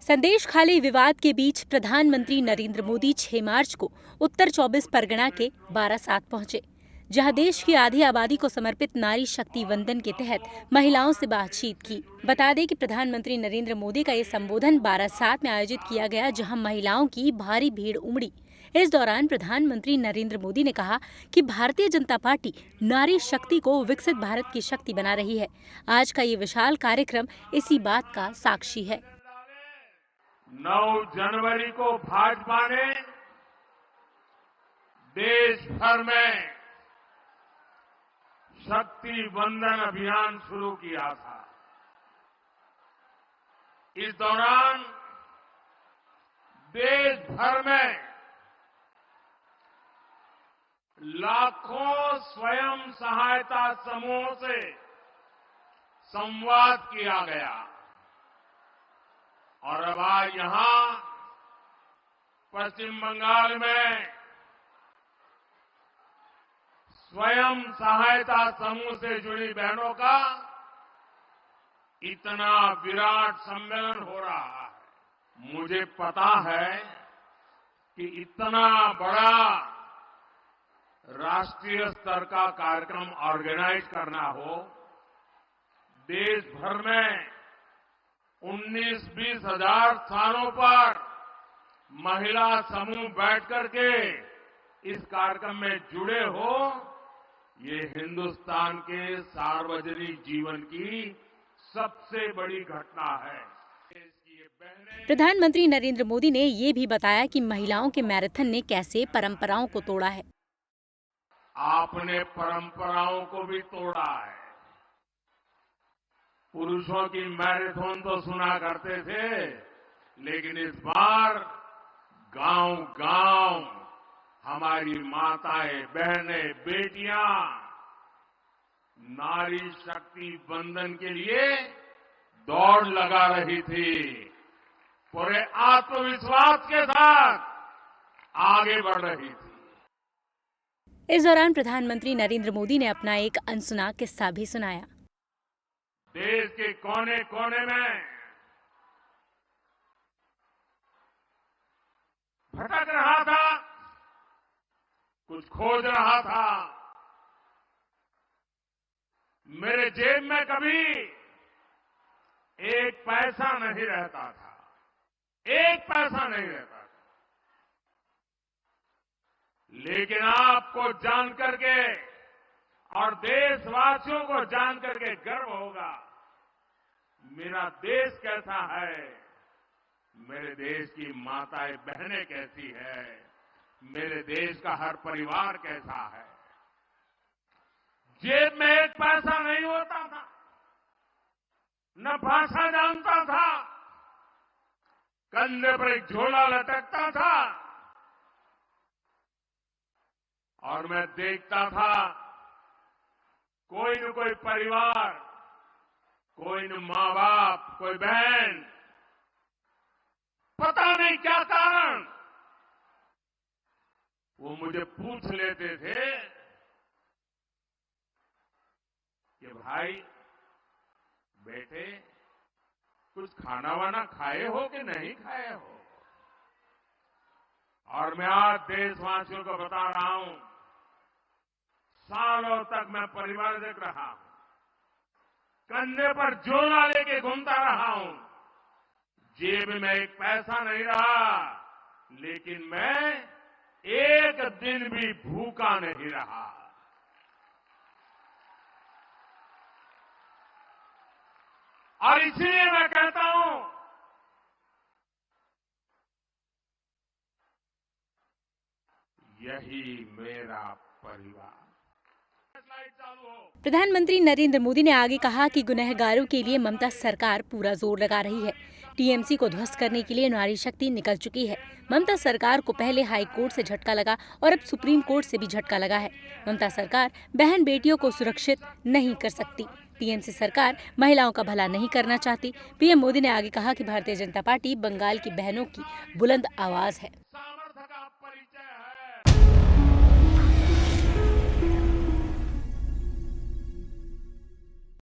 संदेश खाली विवाद के बीच प्रधानमंत्री नरेंद्र मोदी 6 मार्च को उत्तर 24 परगना के बारासात पहुंचे, जहां देश की आधी आबादी को समर्पित नारी शक्ति वंदन के तहत महिलाओं से बातचीत की। बता दें कि प्रधानमंत्री नरेंद्र मोदी का ये संबोधन बारासात में आयोजित किया गया, जहां महिलाओं की भारी भीड़ उमड़ी। इस दौरान प्रधानमंत्री नरेंद्र मोदी ने कहा कि भारतीय जनता पार्टी नारी शक्ति को विकसित भारत की शक्ति बना रही है। आज का ये विशाल कार्यक्रम इसी बात का साक्षी है। 9 जनवरी को भाजपा ने देश भर में शक्ति वंदन अभियान शुरू किया था। इस दौरान देश भर में लाखों स्वयं सहायता समूहों से संवाद किया गया और अब आज यहां पश्चिम बंगाल में स्वयं सहायता समूह से जुड़ी बहनों का इतना विराट सम्मेलन हो रहा है। मुझे पता है कि इतना बड़ा राष्ट्रीय स्तर का कार्यक्रम ऑर्गेनाइज करना हो, देश भर में 19-20 हजार स्थानों पर महिला समूह बैठ करके इस कार्यक्रम में जुड़े हो, ये हिंदुस्तान के सार्वजनिक जीवन की सबसे बड़ी घटना है। प्रधानमंत्री नरेंद्र मोदी ने ये भी बताया कि महिलाओं के मैराथन ने कैसे परंपराओं को तोड़ा है। आपने परंपराओं को भी तोड़ा है। पुरुषों की मैराथन तो सुना करते थे, लेकिन इस बार गांव-गांव हमारी माताएं, बहनें, बेटियां नारी शक्ति वंदन के लिए दौड़ लगा रही थी। पूरे आत्मविश्वास के साथ आगे बढ़ रही थी। इस दौरान प्रधानमंत्री नरेंद्र मोदी ने अपना एक अनसुना किस्सा भी सुनाया। देश के कोने कोने में भटक रहा था, कुछ खोज रहा था। मेरे जेब में कभी एक पैसा नहीं रहता था, एक पैसा नहीं रहता था। लेकिन आपको जान करके और देशवासियों को जान करके गर्व होगा, मेरा देश कैसा है, मेरे देश की माताएं बहनें कैसी है, मेरे देश का हर परिवार कैसा है। जेब में एक पैसा नहीं होता था, न भाषा जानता था, कंधे पर एक झोला लटकता था और मैं देखता था कोई न कोई परिवार, कोई न माँ बाप, कोई बहन, पता नहीं क्या कारण, वो मुझे पूछ लेते थे कि भाई बेटे कुछ खाना वाना खाए हो कि नहीं खाए हो। और मैं आज देशवासियों को बता रहा हूं, सालों तक मैं परिवार देख रहा हूं, कंधे पर झोला लेके घूमता रहा हूं, जेब में एक पैसा नहीं रहा, लेकिन मैं एक दिन भी भूखा नहीं रहा। और इसलिए मैं कहता हूं, यही मेरा परिवार। प्रधानमंत्री नरेंद्र मोदी ने आगे कहा कि गुनहगारों के लिए ममता सरकार पूरा जोर लगा रही है। टीएमसी को ध्वस्त करने के लिए नारी शक्ति निकल चुकी है। ममता सरकार को पहले हाई कोर्ट से झटका लगा और अब सुप्रीम कोर्ट से भी झटका लगा है। ममता सरकार बहन बेटियों को सुरक्षित नहीं कर सकती। टीएमसी सरकार महिलाओं का भला नहीं करना चाहती। पीएम मोदी ने आगे कहा कि भारतीय जनता पार्टी बंगाल की बहनों की बुलंद आवाज है।